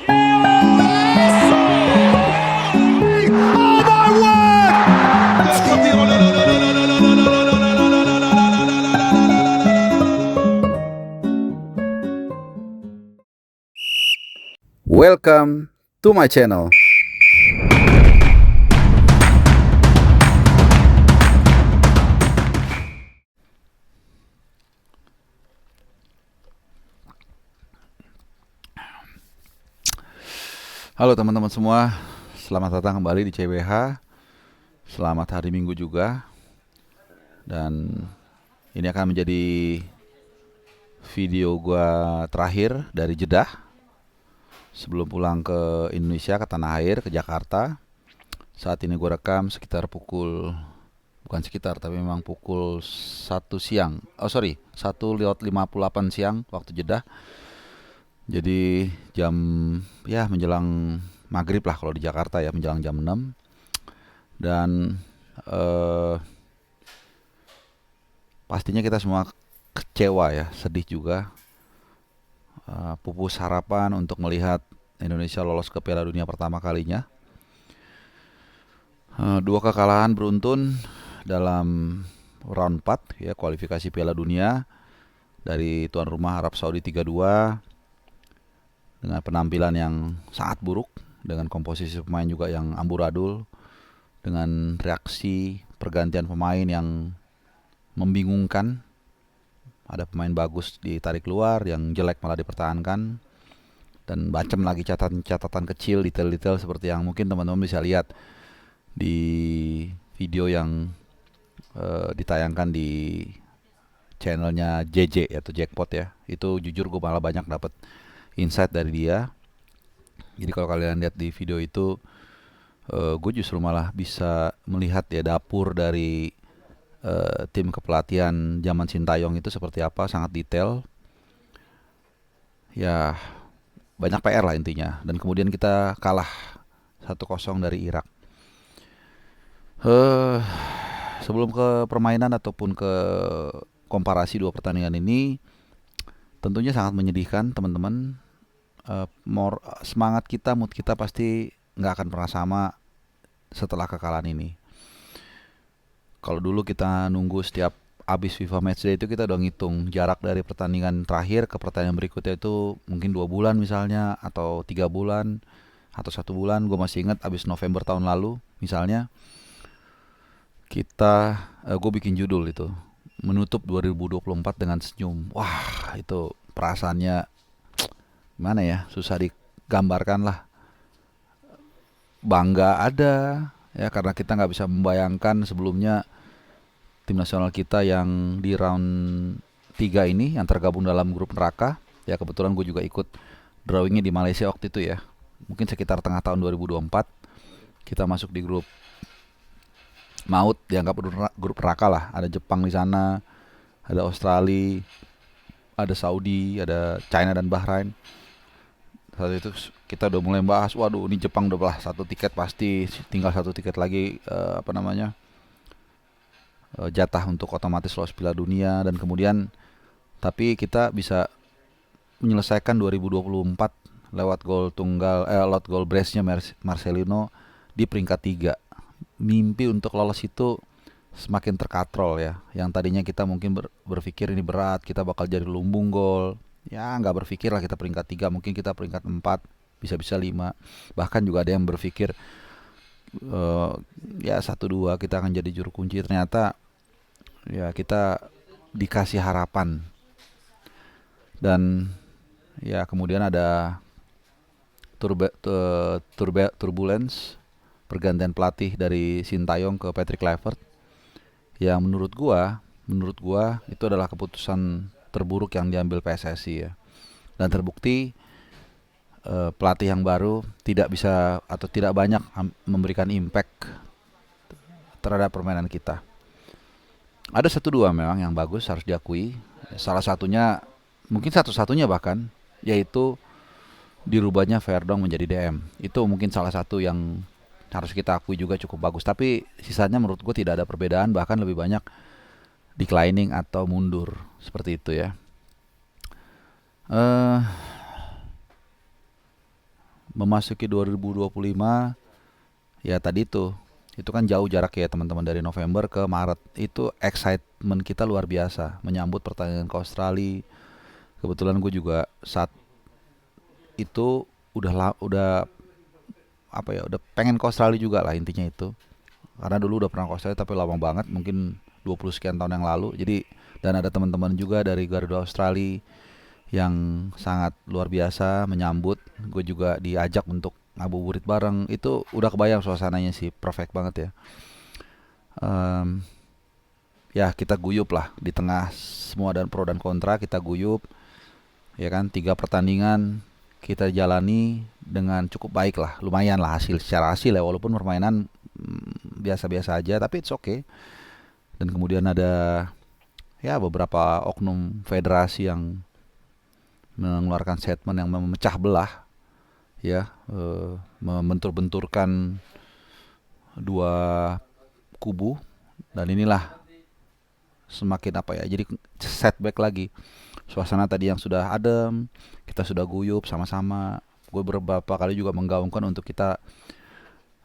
Welcome to my channel. Halo teman-teman semua, selamat datang kembali di CBH. Selamat hari Minggu juga. Dan ini akan menjadi video gua terakhir dari Jeddah sebelum pulang ke Indonesia, ke tanah air, ke Jakarta. Saat ini gue rekam sekitar pukul, bukan sekitar, tapi memang pukul 1 siang. 1:58 siang waktu Jeddah. Jadi jam, ya menjelang maghrib lah kalau di Jakarta ya, menjelang jam 6. Dan pastinya kita semua kecewa ya, sedih juga. Pupus harapan untuk melihat Indonesia lolos ke Piala Dunia pertama kalinya. 2 kekalahan beruntun dalam round 4 ya, kualifikasi Piala Dunia dari tuan rumah Arab Saudi 3-2 dengan penampilan yang sangat buruk, dengan komposisi pemain juga yang amburadul, dengan reaksi pergantian pemain yang membingungkan. Ada pemain bagus ditarik keluar, yang jelek malah dipertahankan. Dan macam lagi catatan-catatan kecil, detail-detail seperti yang mungkin teman-teman bisa lihat di video yang ditayangkan di channelnya JJ yaitu Jackpot ya. Itu jujur gue malah banyak dapat insight dari dia. Jadi kalau kalian lihat di video itu, gue justru malah bisa melihat ya dapur dari tim kepelatihan zaman Sintayong itu seperti apa, sangat detail. Ya banyak PR lah intinya. Dan kemudian kita kalah 1-0 dari Irak. Sebelum ke permainan ataupun ke komparasi 2 pertandingan ini, tentunya sangat menyedihkan teman-teman. Semangat kita, mood kita pasti nggak akan pernah sama setelah kekalahan ini. Kalau dulu kita nunggu setiap habis FIFA Matchday itu kita udah ngitung jarak dari pertandingan terakhir ke pertandingan berikutnya itu mungkin 2 bulan misalnya, atau 3 bulan, atau 1 bulan. Gue masih ingat habis November tahun lalu misalnya, gue bikin judul itu, menutup 2024 dengan senyum. Wah, itu perasaannya gimana ya, susah digambarkan lah. Bangga ada ya, karena kita nggak bisa membayangkan sebelumnya tim nasional kita yang di round 3 ini yang tergabung dalam grup neraka. Ya kebetulan gue juga ikut drawingnya di Malaysia waktu itu ya, mungkin sekitar tengah tahun 2024. Kita masuk di grup maut, dianggap grup neraka lah. Ada Jepang di sana, ada Australia, ada Saudi, ada China dan Bahrain. Saat itu kita udah mulai bahas, waduh ini Jepang udah belah 1 tiket pasti, tinggal 1 tiket lagi jatah untuk otomatis lolos Piala Dunia. Dan kemudian tapi kita bisa menyelesaikan 2024 lewat gol brace-nya Marcelino di peringkat 3. Mimpi untuk lolos itu semakin terkatrol ya. Yang tadinya kita mungkin berpikir ini berat, kita bakal jadi lumbung gol. Ya nggak berpikir lah kita peringkat 3, mungkin kita peringkat 4, bisa-bisa 5. Bahkan juga ada yang berpikir ya 1-2 kita akan jadi juru kunci. Ternyata ya kita dikasih harapan. Dan ya kemudian ada turbulence, pergantian pelatih dari Sintayong ke Patrick Kluivert, yang menurut gua itu adalah keputusan terburuk yang diambil PSSI ya. Dan terbukti pelatih yang baru tidak bisa atau tidak banyak memberikan impact terhadap permainan kita. Ada 1-2 memang yang bagus, harus diakui. Salah satunya, mungkin satu-satunya bahkan, yaitu dirubahnya Verdong menjadi DM. Itu mungkin salah satu yang harus kita akui juga cukup bagus. Tapi sisanya menurut gue tidak ada perbedaan, bahkan lebih banyak declining atau mundur. Seperti itu ya. memasuki 2025, ya tadi itu kan jauh jarak ya teman-teman, dari November ke Maret. Itu excitement kita luar biasa menyambut pertandingan ke Australia. Kebetulan gue juga saat itu udah apa ya, udah pengen ke Australia juga lah intinya itu. Karena dulu udah pernah ke Australia tapi lama banget, mungkin 20 sekian tahun yang lalu. Jadi dan ada teman-teman juga dari Garuda Australia yang sangat luar biasa menyambut. Gue juga diajak untuk ngabuburit bareng. Itu udah kebayang suasananya sih, perfect banget ya. Em, Ya kita guyup lah di tengah semua dan pro dan kontra, kita guyup ya kan. 3 pertandingan kita jalani dengan cukup baik lah, lumayan lah hasil, secara hasil ya, walaupun permainan biasa-biasa aja, tapi it's okay. Dan kemudian ada ya beberapa oknum federasi yang mengeluarkan statement yang memecah belah ya, membentur-benturkan dua kubu, dan inilah semakin apa ya, jadi setback lagi. Suasana tadi yang sudah adem, kita sudah guyup sama-sama. Gue beberapa kali juga menggaungkan untuk kita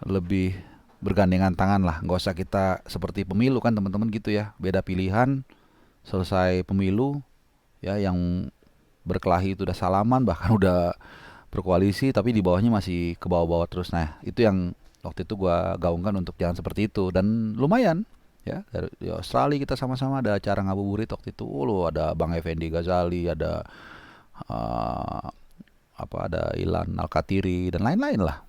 lebih bergandengan tangan lah, nggak usah kita seperti pemilu kan teman-teman gitu ya, beda pilihan, selesai pemilu ya, yang berkelahi itu udah salaman, bahkan udah berkoalisi, tapi di bawahnya masih ke bawah-bawah terus. Nah itu yang waktu itu gua gaungkan untuk jangan seperti itu, dan lumayan ya. Di Australia kita sama-sama ada acara ngabuburit waktu itu. Lo ada Bang Effendi Ghazali, ada uh, ada Ilan Alkatiri dan lain-lain lah.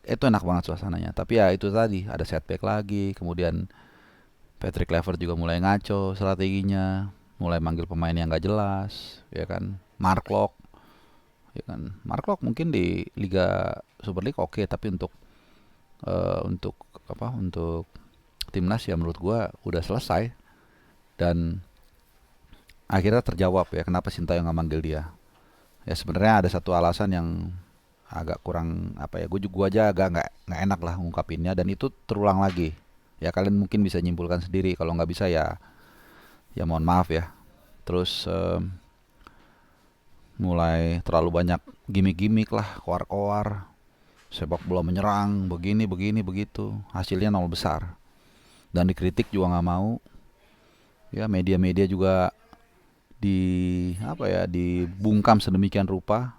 Itu enak banget suasananya. Tapi ya itu tadi ada setback lagi. Kemudian Patrick Kluivert juga mulai ngaco strateginya, mulai manggil pemain yang gak jelas, ya kan. Mark Locke, ya kan. Mark Locke mungkin di Liga Super League oke, tapi untuk untuk timnas ya menurut gua udah selesai. Dan akhirnya terjawab ya kenapa Sintayong nggak manggil dia. Ya sebenarnya ada satu alasan yang agak kurang apa ya, gua aja agak nggak enak lah ngungkapinnya, dan itu terulang lagi. Ya kalian mungkin bisa nyimpulkan sendiri, kalau nggak bisa ya mohon maaf ya. Terus mulai terlalu banyak gimmick-gimmick lah, koar-koar, sepak bola menyerang begini begini begitu, hasilnya nol besar, dan dikritik juga nggak mau. Ya media-media juga dibungkam sedemikian rupa,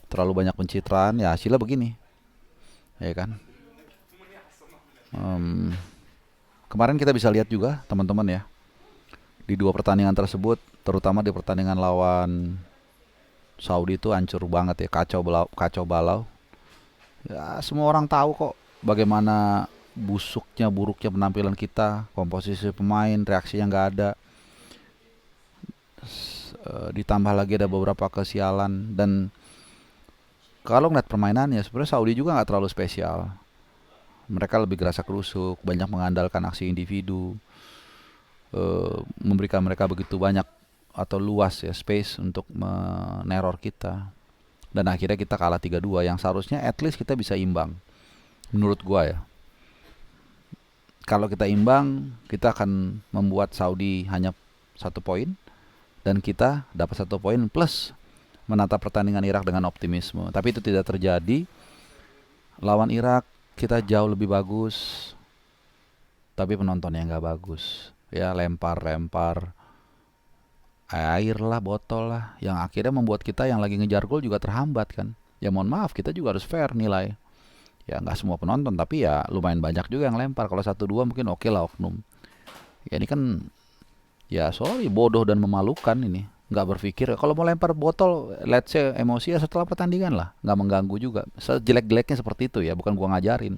terlalu banyak pencitraan, ya hasilnya begini, ya kan. Em, Kemarin kita bisa lihat juga teman-teman ya, di 2 pertandingan tersebut, terutama di pertandingan lawan Saudi itu hancur banget ya, kacau balau. Ya semua orang tahu kok bagaimana buruknya penampilan kita, komposisi pemain, reaksinya nggak ada. Ditambah lagi ada beberapa kesialan, dan kalau ngeliat permainannya sebenarnya Saudi juga nggak terlalu spesial. Mereka lebih gerasa kerusuk, banyak mengandalkan aksi individu, memberikan mereka begitu banyak atau luas ya space untuk meneror kita. Dan akhirnya kita kalah 3-2, yang seharusnya at least kita bisa imbang. Menurut gua ya. Kalau kita imbang, kita akan membuat Saudi hanya 1 poin, dan kita dapat 1 poin plus menatap pertandingan Irak dengan optimisme. Tapi itu tidak terjadi. Lawan Irak kita jauh lebih bagus, tapi penontonnya nggak bagus. Ya lempar air lah, botol lah, yang akhirnya membuat kita yang lagi ngejar gol juga terhambat kan. Ya mohon maaf, kita juga harus fair nilai. Ya nggak semua penonton, tapi ya lumayan banyak juga yang lempar. Kalau 1-2 mungkin oke lah oknum. Ya ini kan ya sorry, bodoh dan memalukan ini. Nggak berpikir kalau mau lempar botol, let's say emosi ya setelah pertandingan lah, nggak mengganggu juga. Sejelek-jeleknya seperti itu ya, bukan gua ngajarin.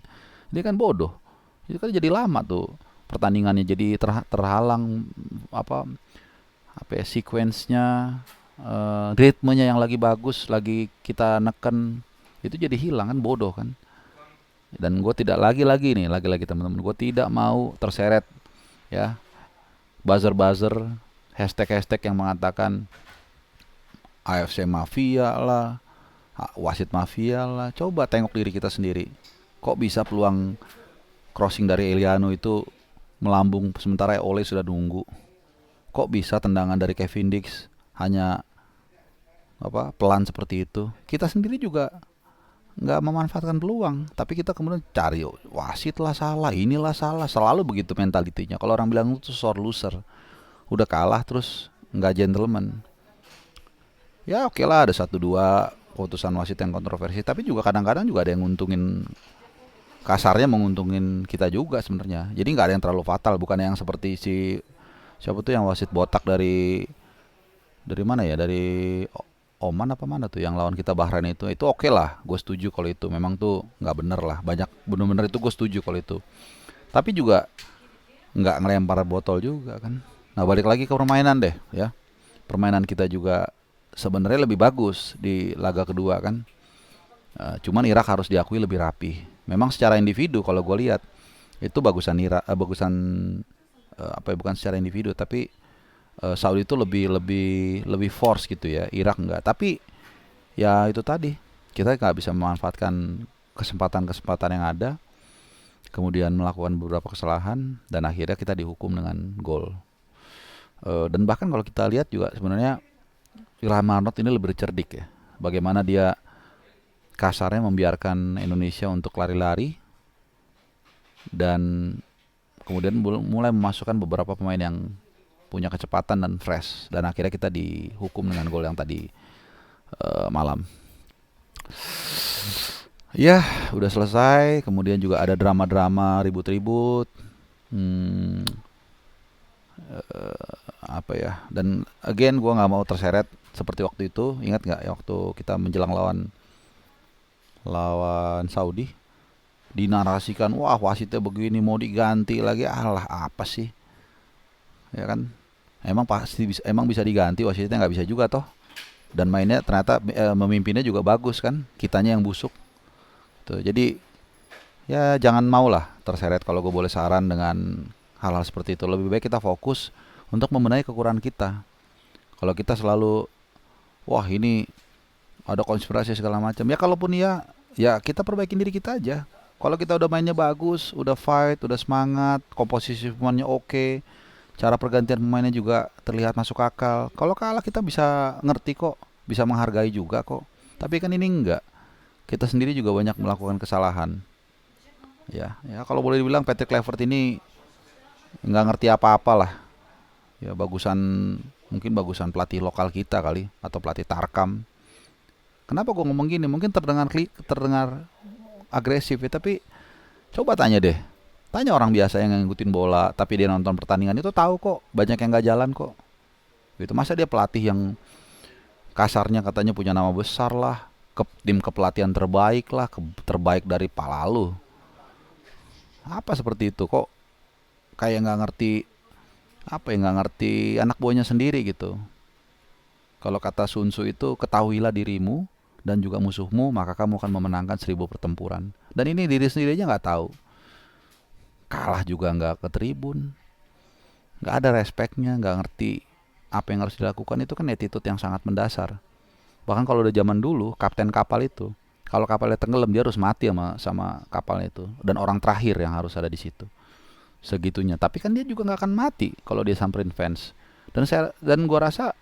Ini kan bodoh. Itu kan jadi lama tuh pertandingannya, jadi terhalang apa ya, sequence-nya, ritmenya yang lagi bagus, lagi kita neken, itu jadi hilang kan, bodoh kan. Dan gue tidak lagi-lagi teman-teman, gue tidak mau terseret ya buzzer-buzzer, hashtag-hashtag yang mengatakan AFC mafia lah, wasit mafia lah. Coba tengok diri kita sendiri, kok bisa peluang crossing dari Eliano itu melambung sementara Ole sudah nunggu? Kok bisa tendangan dari Kevin Dix hanya pelan seperti itu, kita sendiri juga nggak memanfaatkan peluang, tapi kita kemudian cari, "Oh, wasit lah salah, inilah salah." Selalu begitu mentalitinya. Kalau orang bilang itu sore loser, udah kalah terus nggak gentleman. Ya oke lah, ada satu dua keputusan wasit yang kontroversi, tapi juga kadang-kadang juga ada yang nguntungin, kasarnya menguntungin kita juga sebenarnya. Jadi nggak ada yang terlalu fatal, bukan yang seperti siapa tuh yang wasit botak dari mana ya, dari Oman apa mana tuh yang lawan kita Bahrain itu oke lah, gue setuju kalau itu memang tuh nggak bener lah, banyak bener-bener itu gue setuju kalau itu, tapi juga nggak ngelempar botol juga kan. Nah balik lagi ke permainan deh ya, permainan kita juga sebenarnya lebih bagus di laga kedua kan. Cuman Irak harus diakui lebih rapi. Memang secara individu kalau gue lihat itu bagusan Irak, bagusan apa ya, bukan secara individu tapi Saudi itu lebih lebih lebih force gitu ya, Irak enggak. Tapi ya itu tadi, kita nggak bisa memanfaatkan kesempatan-kesempatan yang ada, kemudian melakukan beberapa kesalahan dan akhirnya kita dihukum dengan gol. Dan bahkan kalau kita lihat juga sebenarnya Ilham Arnold ini lebih cerdik ya. Bagaimana dia kasarnya membiarkan Indonesia untuk lari-lari dan kemudian mulai memasukkan beberapa pemain yang punya kecepatan dan fresh, dan akhirnya kita dihukum dengan gol yang tadi malam. Ya, udah selesai. Kemudian juga ada drama-drama ribut-ribut. Hmm, apa ya? Dan again, gua nggak mau terseret seperti waktu itu. Ingat nggak ya waktu kita menjelang lawan lawan Saudi? Dinarasikan, wah wasitnya begini mau diganti lagi. Alah apa sih? Ya kan? Emang pasti bisa, emang bisa diganti, wasitnya nggak bisa juga toh. Dan mainnya ternyata memimpinnya juga bagus kan? Kitanya yang busuk. Tuh, jadi ya jangan mau lah terseret, kalau gue boleh saran, dengan hal-hal seperti itu. Lebih baik kita fokus untuk membenahi kekurangan kita. Kalau kita selalu, wah ini ada konspirasi segala macam, ya kalaupun ya kita perbaikin diri kita aja. Kalau kita udah mainnya bagus, udah fight, udah semangat, komposisi pemainnya oke, cara pergantian pemainnya juga terlihat masuk akal. Kalau kalah kita bisa ngerti kok, bisa menghargai juga kok. Tapi kan ini enggak. Kita sendiri juga banyak melakukan kesalahan. Ya kalau boleh dibilang Patrick Kluivert ini nggak ngerti apa-apa lah. Ya mungkin bagusan pelatih lokal kita kali, atau pelatih Tarkam. Kenapa gue ngomong gini? Mungkin terdengar agresif ya, tapi coba tanya deh. Tanya orang biasa yang ngikutin bola, tapi dia nonton pertandingan itu tahu kok banyak yang nggak jalan kok. Gitu. Masa dia pelatih yang kasarnya katanya punya nama besar lah, tim kepelatihan terbaik lah, terbaik dari Palalu. Apa seperti itu kok, kayak nggak ngerti, apa ya, nggak ngerti anak buahnya sendiri gitu. Kalau kata Sun Tzu itu, ketahuilah dirimu dan juga musuhmu, maka kamu akan memenangkan 1000 pertempuran. Dan ini diri sendiri aja nggak tahu. Kalah juga nggak ke tribun, nggak ada respectnya, nggak ngerti apa yang harus dilakukan. Itu kan attitude yang sangat mendasar. Bahkan kalau udah zaman dulu, kapten kapal itu, kalau kapalnya tenggelam dia harus mati sama kapalnya itu, dan orang terakhir yang harus ada di situ. Segitunya. Tapi kan dia juga nggak akan mati kalau dia samperin fans. Dan gua rasa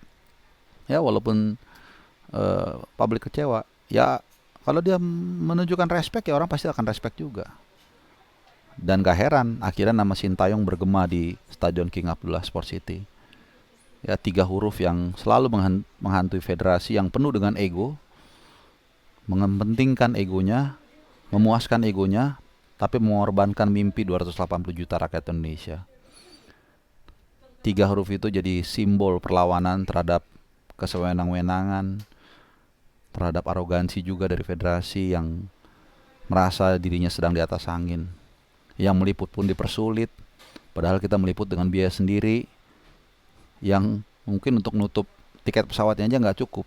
ya walaupun publik kecewa, ya kalau dia menunjukkan respect ya orang pasti akan respect juga. Dan gak heran akhirnya nama Sintayong bergema di Stadion King Abdullah Sport City. Ya 3 huruf yang selalu menghantui federasi yang penuh dengan ego, mengepentingkan egonya, memuaskan egonya, tapi mengorbankan mimpi 280 juta rakyat Indonesia. 3 huruf itu jadi simbol perlawanan terhadap kesewenang-wenangan, terhadap arogansi juga dari federasi yang merasa dirinya sedang di atas angin. Yang meliput pun dipersulit, padahal kita meliput dengan biaya sendiri, yang mungkin untuk nutup tiket pesawatnya aja nggak cukup.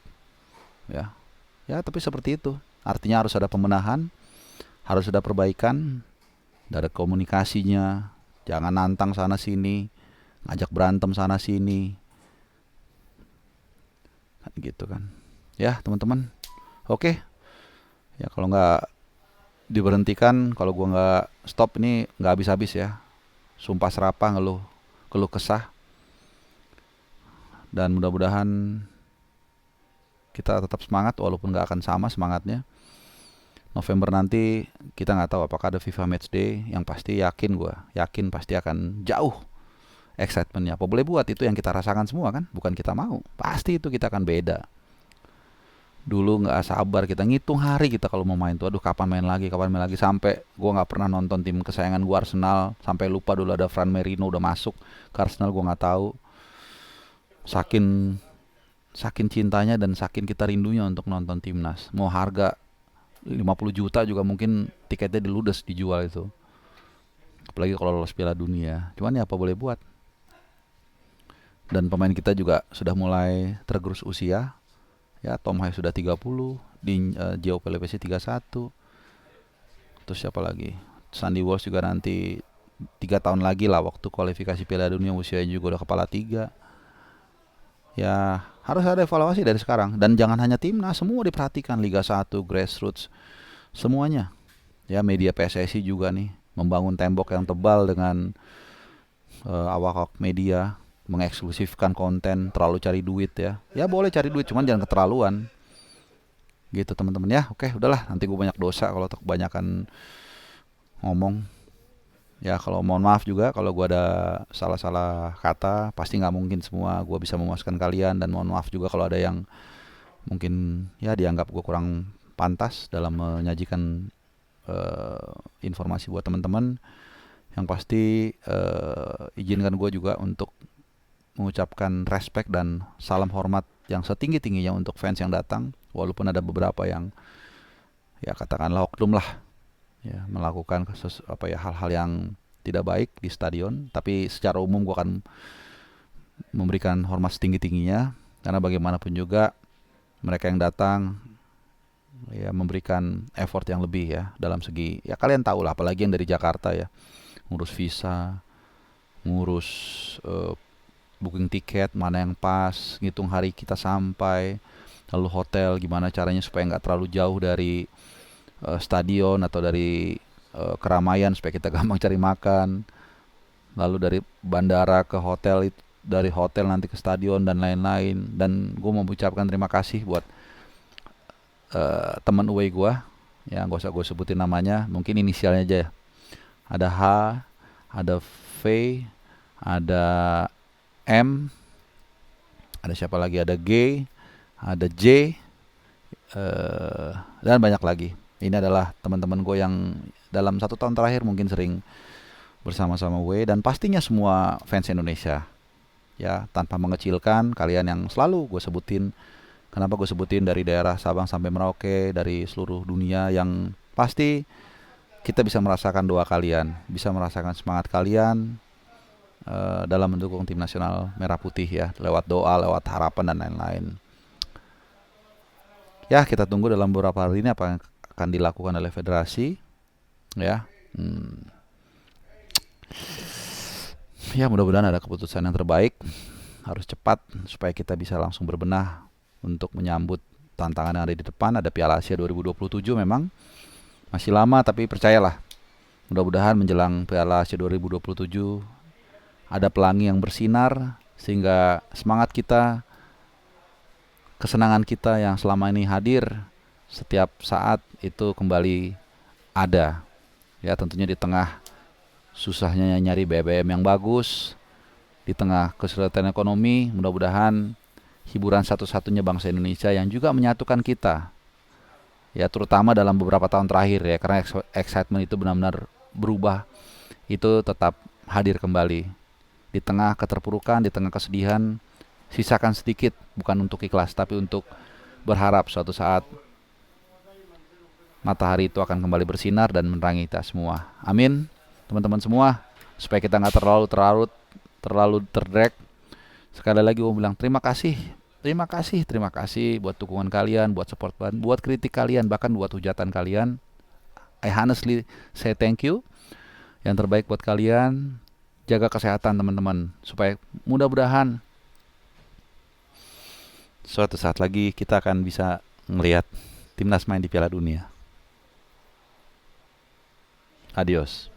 Ya tapi seperti itu. Artinya harus ada pembenahan, harus ada perbaikan, ada komunikasinya, jangan nantang sana sini, ngajak berantem sana sini, kan gitu kan. Ya teman-teman, oke. Ya kalau nggak diberhentikan, kalau gua nggak stop ini nggak habis-habis ya. Sumpah serapah keluh kesah, dan mudah-mudahan kita tetap semangat walaupun nggak akan sama semangatnya. November nanti kita nggak tahu apakah ada FIFA Matchday. Yang pasti yakin pasti akan jauh excitementnya. Apa boleh buat, itu yang kita rasakan semua kan, bukan kita mau. Pasti itu kita akan beda. Dulu nggak sabar kita ngitung hari kita kalau mau main tuh, aduh kapan main lagi, sampai gue nggak pernah nonton tim kesayangan gue Arsenal, sampai lupa dulu ada Fran Merino udah masuk ke Arsenal, gue nggak tahu. Saking cintanya dan saking kita rindunya untuk nonton timnas. Mau harga 50 juta juga mungkin tiketnya diludes dijual itu. Apalagi kalau lolos Piala Dunia. Cuman ya apa boleh buat. Dan pemain kita juga sudah mulai tergerus usia. Ya, Tom Hay sudah 30, Joao Pelopessi 31. Terus siapa lagi? Sandy Walsh juga nanti 3 tahun lagi lah waktu kualifikasi Piala Dunia, usianya juga udah kepala 3. Ya, harus ada evaluasi dari sekarang. Dan jangan hanya timnas, semua diperhatikan. Liga 1, grassroots, semuanya. Ya, media PSSI juga nih membangun tembok yang tebal dengan awak-awak media, mengeksklusifkan konten, terlalu cari duit ya. Ya boleh cari duit, cuman jangan keterlaluan. Gitu teman-teman ya. Oke, udahlah, nanti gue banyak dosa kalau kebanyakan ngomong. Ya kalau mohon maaf juga kalau gue ada salah-salah kata, pasti nggak mungkin semua gue bisa memuaskan kalian, dan mohon maaf juga kalau ada yang mungkin ya dianggap gue kurang pantas dalam menyajikan informasi buat teman-teman. Yang pasti izinkan gue juga untuk mengucapkan respect dan salam hormat yang setinggi-tingginya untuk fans yang datang, walaupun ada beberapa yang ya katakanlah oknum lah ya, melakukan hal-hal yang tidak baik di stadion. Tapi secara umum gue akan memberikan hormat setinggi-tingginya, karena bagaimanapun juga mereka yang datang ya memberikan effort yang lebih ya, dalam segi ya kalian tahu lah, apalagi yang dari Jakarta ya, ngurus visa, ngurus booking tiket mana yang pas, ngitung hari kita sampai, lalu hotel gimana caranya supaya nggak terlalu jauh dari stadion atau dari keramaian supaya kita gampang cari makan, lalu dari bandara ke hotel, dari hotel nanti ke stadion dan lain-lain. Dan gue mau mengucapkan terima kasih buat teman away gue ya, gak usah gue sebutin namanya, mungkin inisialnya aja ya. Ada H, ada V, ada M, ada siapa lagi, ada G, ada J, dan banyak lagi. Ini adalah teman-teman gue yang dalam 1 tahun terakhir mungkin sering bersama-sama W, dan pastinya semua fans Indonesia ya, tanpa mengecilkan kalian yang selalu gue sebutin. Kenapa gue sebutin dari daerah Sabang sampai Merauke, dari seluruh dunia, yang pasti kita bisa merasakan doa kalian, bisa merasakan semangat kalian dalam mendukung tim nasional merah putih ya, lewat doa, lewat harapan dan lain-lain. Ya, kita tunggu dalam beberapa hari ini apa yang akan dilakukan oleh federasi ya. Ya mudah-mudahan ada keputusan yang terbaik, harus cepat supaya kita bisa langsung berbenah untuk menyambut tantangan yang ada di depan. Ada Piala Asia 2027 memang masih lama, tapi percayalah, mudah-mudahan menjelang Piala Asia 2027 ada pelangi yang bersinar, sehingga semangat kita, kesenangan kita yang selama ini hadir setiap saat itu kembali ada. Ya tentunya di tengah susahnya nyari BBM yang bagus, di tengah kesulitan ekonomi, mudah-mudahan hiburan satu-satunya bangsa Indonesia yang juga menyatukan kita ya, terutama dalam beberapa tahun terakhir ya, karena excitement itu benar-benar berubah, itu tetap hadir kembali. Di tengah keterpurukan, di tengah kesedihan, sisakan sedikit, bukan untuk ikhlas tapi untuk berharap suatu saat matahari itu akan kembali bersinar dan menerangi kita semua. Amin teman-teman semua, supaya kita nggak terlalu terdrag. Sekali lagi gue bilang terima kasih buat dukungan kalian, buat support, buat kritik kalian, bahkan buat hujatan kalian. I honestly say thank you. Yang terbaik buat kalian. Jaga kesehatan teman-teman, supaya mudah-mudahan suatu saat lagi kita akan bisa ngelihat timnas main di Piala Dunia. Adios.